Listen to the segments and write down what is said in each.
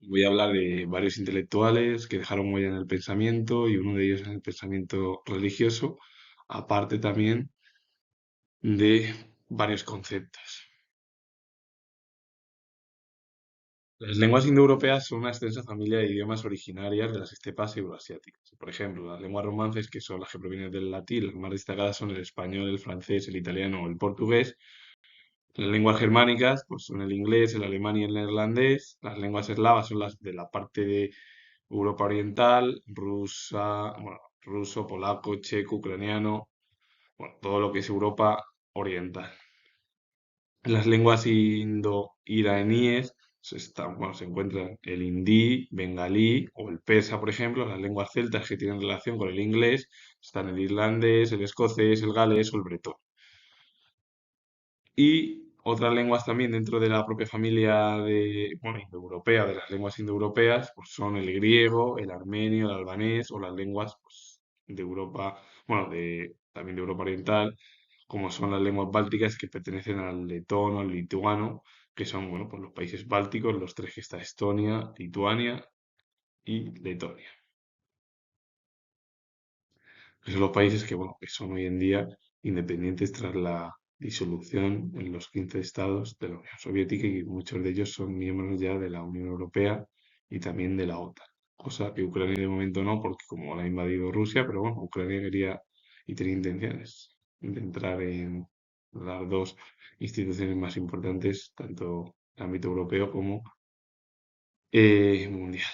Voy a hablar de varios intelectuales que dejaron huella en el pensamiento y uno de ellos en el pensamiento religioso, aparte también de varios conceptos. Las lenguas indoeuropeas son una extensa familia de idiomas originarias de las estepas euroasiáticas. Por ejemplo, las lenguas romances, que son las que provienen del latín, las más destacadas son el español, el francés, el italiano o el portugués. Las lenguas germánicas, pues son el inglés, el alemán y el neerlandés. Las lenguas eslavas son las de la parte de Europa Oriental, ruso, polaco, checo, ucraniano, bueno, todo lo que es Europa Oriental. En las lenguas indo-iraníes bueno, se encuentran el hindi, bengalí o el persa, por ejemplo. Las lenguas celtas que tienen relación con el inglés están el irlandés, el escocés, el galés o el bretón. Y otras lenguas también dentro de la propia familia bueno, indoeuropea, de las lenguas indoeuropeas, pues son el griego, el armenio, el albanés o las lenguas pues, de Europa, bueno, también de Europa Oriental, como son las lenguas bálticas que pertenecen al letón o al lituano, que son, bueno, pues los países bálticos, los tres que está Estonia, Lituania y Letonia, que son los países que, bueno, que son hoy en día independientes tras la disolución en los 15 estados de la Unión Soviética y muchos de ellos son miembros ya de la Unión Europea y también de la OTAN. Cosa que Ucrania de momento no, porque como la ha invadido Rusia, pero bueno, Ucrania quería y tenía intenciones de entrar en las dos instituciones más importantes, tanto en el ámbito europeo como mundial.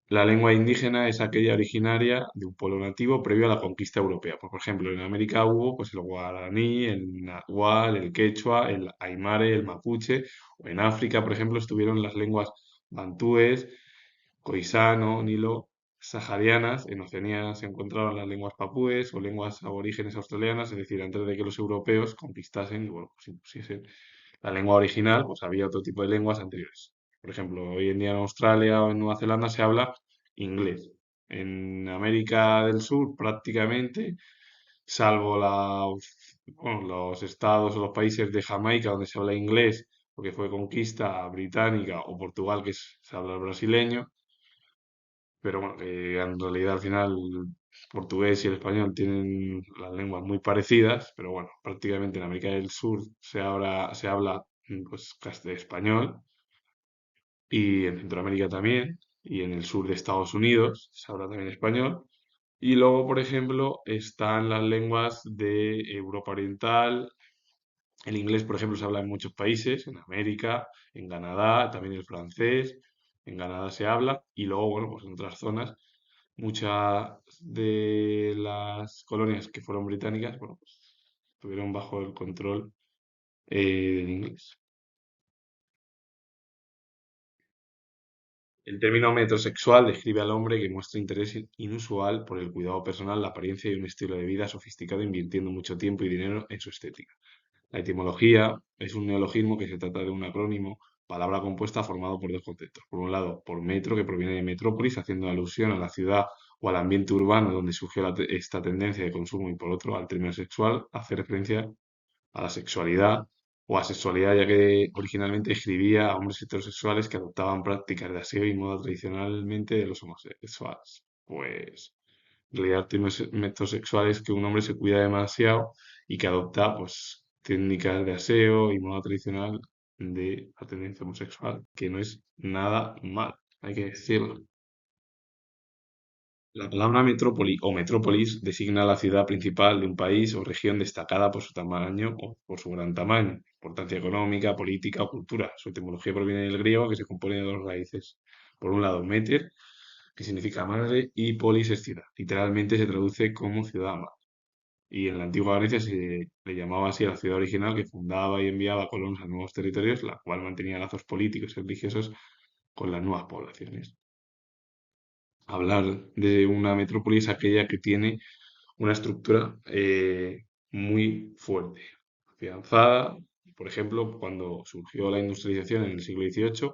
La lengua indígena es aquella originaria de un pueblo nativo previo a la conquista europea. Por ejemplo, en América hubo pues, el guaraní, el nahual, el quechua, el aymare, el mapuche. O en África, por ejemplo, estuvieron las lenguas bantúes, coisano, nilo, saharianas. En Oceanía se encontraron las lenguas papúes o lenguas aborígenes australianas, es decir, antes de que los europeos conquistasen y bueno, pues, impusiesen la lengua original, pues había otro tipo de lenguas anteriores. Por ejemplo, hoy en día en Australia o en Nueva Zelanda se habla inglés. En América del Sur prácticamente, salvo bueno, los estados o los países de Jamaica donde se habla inglés, porque fue conquista británica, o Portugal se habla el brasileño, pero bueno, que en realidad al final el portugués y el español tienen las lenguas muy parecidas, pero bueno, prácticamente en América del Sur se habla pues español y en Centroamérica también y en el sur de Estados Unidos se habla también español. Y luego, por ejemplo, están las lenguas de Europa Oriental. El inglés, por ejemplo, se habla en muchos países, en América, en Canadá, también el francés, en Canadá se habla, y luego, bueno, pues en otras zonas, muchas de las colonias que fueron británicas, bueno, pues estuvieron bajo el control del inglés. El término metrosexual describe al hombre que muestra interés inusual por el cuidado personal, la apariencia y un estilo de vida sofisticado, invirtiendo mucho tiempo y dinero en su estética. La etimología es un neologismo que se trata de un acrónimo, palabra compuesta formado por dos conceptos. Por un lado, por metro, que proviene de metrópolis, haciendo alusión a la ciudad o al ambiente urbano donde surgió esta tendencia de consumo, y por otro, al término sexual, hace referencia a la sexualidad o asexualidad, ya que originalmente escribía a hombres heterosexuales que adoptaban prácticas de aseo y moda tradicionalmente de los homosexuales. Pues en realidad el término metrosexual es que un hombre se cuida demasiado y que adopta pues técnicas de aseo y moda tradicional de la tendencia homosexual, que no es nada mal, hay que decirlo. La palabra metrópoli o metrópolis designa la ciudad principal de un país o región destacada por su tamaño o por su gran tamaño, importancia económica, política o cultura. Su etimología proviene del griego, que se compone de dos raíces. Por un lado, meter, que significa madre, y polis es ciudad. Literalmente se traduce como ciudad madre. Y en la antigua Grecia se le llamaba así a la ciudad original que fundaba y enviaba colonos a nuevos territorios, la cual mantenía lazos políticos y religiosos con las nuevas poblaciones. Hablar de una metrópolis aquella que tiene una estructura muy fuerte, afianzada. Por ejemplo, cuando surgió la industrialización en el siglo XVIII,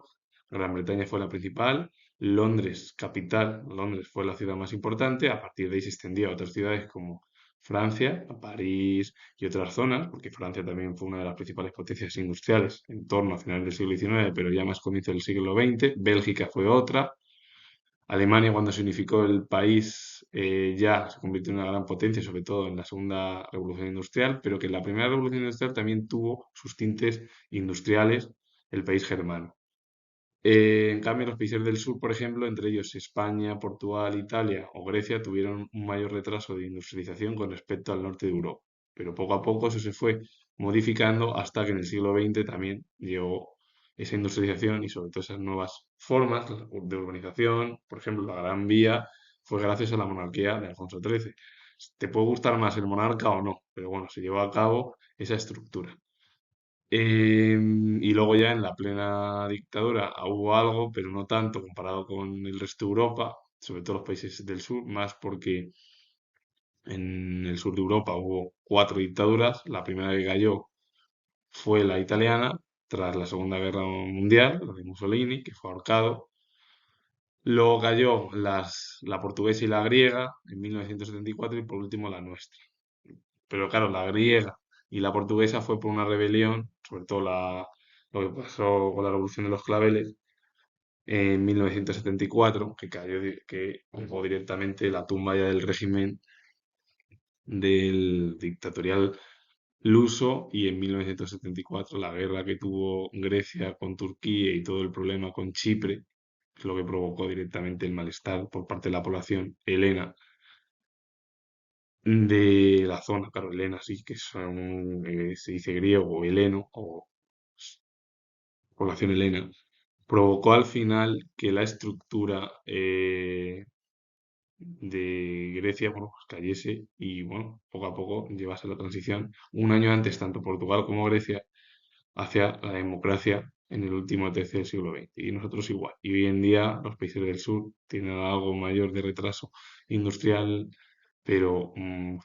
Gran Bretaña fue la principal, Londres, capital, Londres fue la ciudad más importante, a partir de ahí se extendía a otras ciudades como Francia, a París y otras zonas, porque Francia también fue una de las principales potencias industriales en torno a finales del siglo XIX, pero ya más comienzo del siglo XX. Bélgica fue otra. Alemania, cuando se unificó el país, ya se convirtió en una gran potencia, sobre todo en la segunda revolución industrial, pero que en la primera revolución industrial también tuvo sus tintes industriales el país germano. En cambio, los países del sur, por ejemplo, entre ellos España, Portugal, Italia o Grecia, tuvieron un mayor retraso de industrialización con respecto al norte de Europa. Pero poco a poco eso se fue modificando hasta que en el siglo XX también llegó esa industrialización y sobre todo esas nuevas formas de urbanización. Por ejemplo, la Gran Vía fue gracias a la monarquía de Alfonso XIII. Te puede gustar más el monarca o no, pero bueno, se llevó a cabo esa estructura. Y luego ya en la plena dictadura hubo algo, pero no tanto comparado con el resto de Europa, sobre todo los países del sur, más porque en el sur de Europa hubo cuatro dictaduras. La primera que cayó fue la italiana, tras la Segunda Guerra Mundial, la de Mussolini, que fue ahorcado. Luego cayó la portuguesa y la griega en 1974 y por último la nuestra. Pero claro, la griega y la portuguesa fue por una rebelión, sobre todo lo que pasó con la Revolución de los Claveles en 1974, que cayó, que ocupó directamente la tumba ya del régimen del dictatorial luso y en 1974 la guerra que tuvo Grecia con Turquía y todo el problema con Chipre, es lo que provocó directamente el malestar por parte de la población helena de la zona, claro, helena sí, que son, se dice griego, heleno o población helena, provocó al final que la estructura de Grecia, bueno, pues cayese y, bueno, poco a poco llevase la transición, un año antes, tanto Portugal como Grecia, hacia la democracia en el último tercio del siglo XX. Y nosotros igual. Y hoy en día los países del sur tienen algo mayor de retraso industrial, pero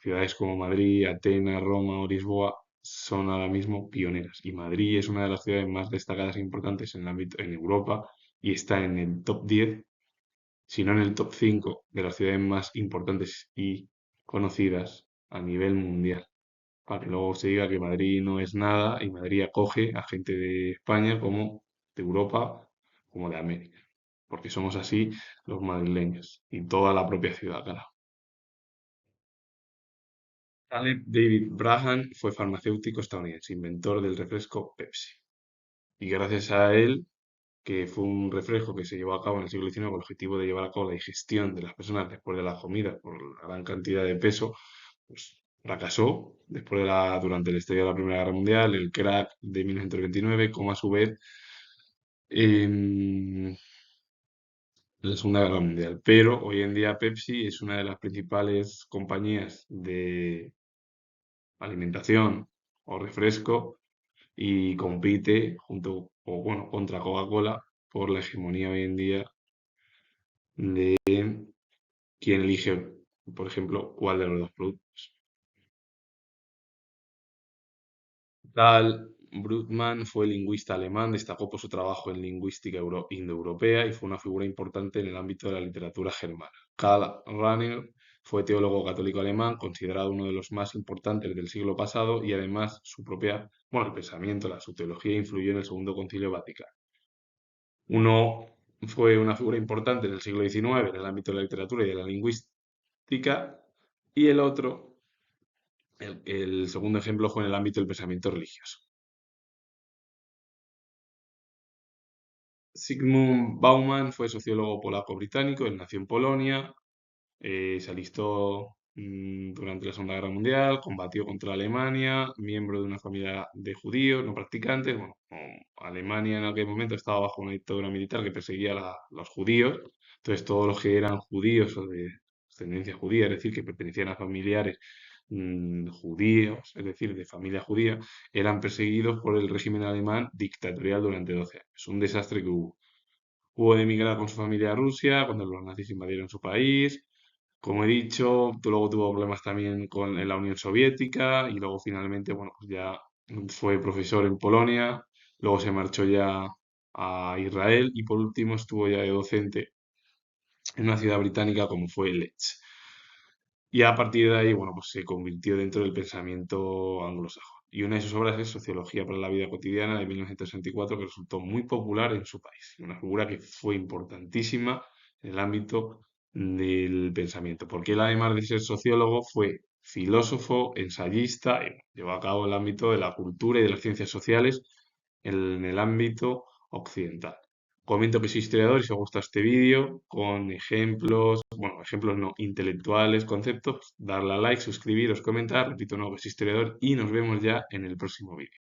ciudades como Madrid, Atenas, Roma o Lisboa son ahora mismo pioneras. Y Madrid es una de las ciudades más destacadas e importantes en el ámbito en Europa y está en el top 10, si no en el top 5 de las ciudades más importantes y conocidas a nivel mundial. Para que luego se diga que Madrid no es nada y Madrid acoge a gente de España como de Europa, como de América. Porque somos así los madrileños y toda la propia ciudad, cara. Caleb David Brabham fue farmacéutico estadounidense, inventor del refresco Pepsi. Y gracias a él, que fue un refresco que se llevó a cabo en el siglo XIX con el objetivo de llevar a cabo la digestión de las personas después de la comida por la gran cantidad de peso, pues fracasó durante el estallido de la Primera Guerra Mundial, el crack de 1929, como a su vez en la Segunda Guerra Mundial. Pero hoy en día Pepsi es una de las principales compañías de alimentación o refresco y compite junto o bueno contra Coca-Cola por la hegemonía hoy en día de quién elige, por ejemplo, cuál de los dos productos. Tal Brugmann fue lingüista alemán, destacó por su trabajo en lingüística indoeuropea y fue una figura importante en el ámbito de la literatura germana. Karl Rahner fue teólogo católico alemán, considerado uno de los más importantes del siglo pasado y además el pensamiento, su teología influyó en el Segundo Concilio Vaticano. Uno fue una figura importante en el siglo XIX en el ámbito de la literatura y de la lingüística y el otro, el segundo ejemplo, fue en el ámbito del pensamiento religioso. Zygmunt Bauman fue sociólogo polaco-británico, él nació en Polonia, se alistó durante la Segunda Guerra Mundial, combatió contra Alemania, miembro de una familia de judíos no practicantes. Bueno, Alemania en aquel momento estaba bajo una dictadura militar que perseguía a los judíos, entonces todos los que eran judíos o de ascendencia judía, es decir, que pertenecían a familiares judíos, es decir, de familia judía, eran perseguidos por el régimen alemán dictatorial durante 12 años. Un desastre que hubo. Hubo de emigrar con su familia a Rusia cuando los nazis invadieron su país. Como he dicho, luego tuvo problemas también en la Unión Soviética y luego finalmente, bueno, pues ya fue profesor en Polonia, luego se marchó ya a Israel y por último estuvo ya de docente en una ciudad británica como fue Leeds. Y a partir de ahí, bueno, pues se convirtió dentro del pensamiento anglosajón. Y una de sus obras es Sociología para la vida cotidiana de 1964, que resultó muy popular en su país. Una figura que fue importantísima en el ámbito del pensamiento, porque él, además de ser sociólogo, fue filósofo, ensayista, y llevó a cabo el ámbito de la cultura y de las ciencias sociales en el ámbito occidental. Comento que soy historiador y si os gusta este vídeo con ejemplos, bueno, ejemplos no, intelectuales, conceptos, darle a like, suscribiros, comentar, repito, no, que soy historiador y nos vemos ya en el próximo vídeo.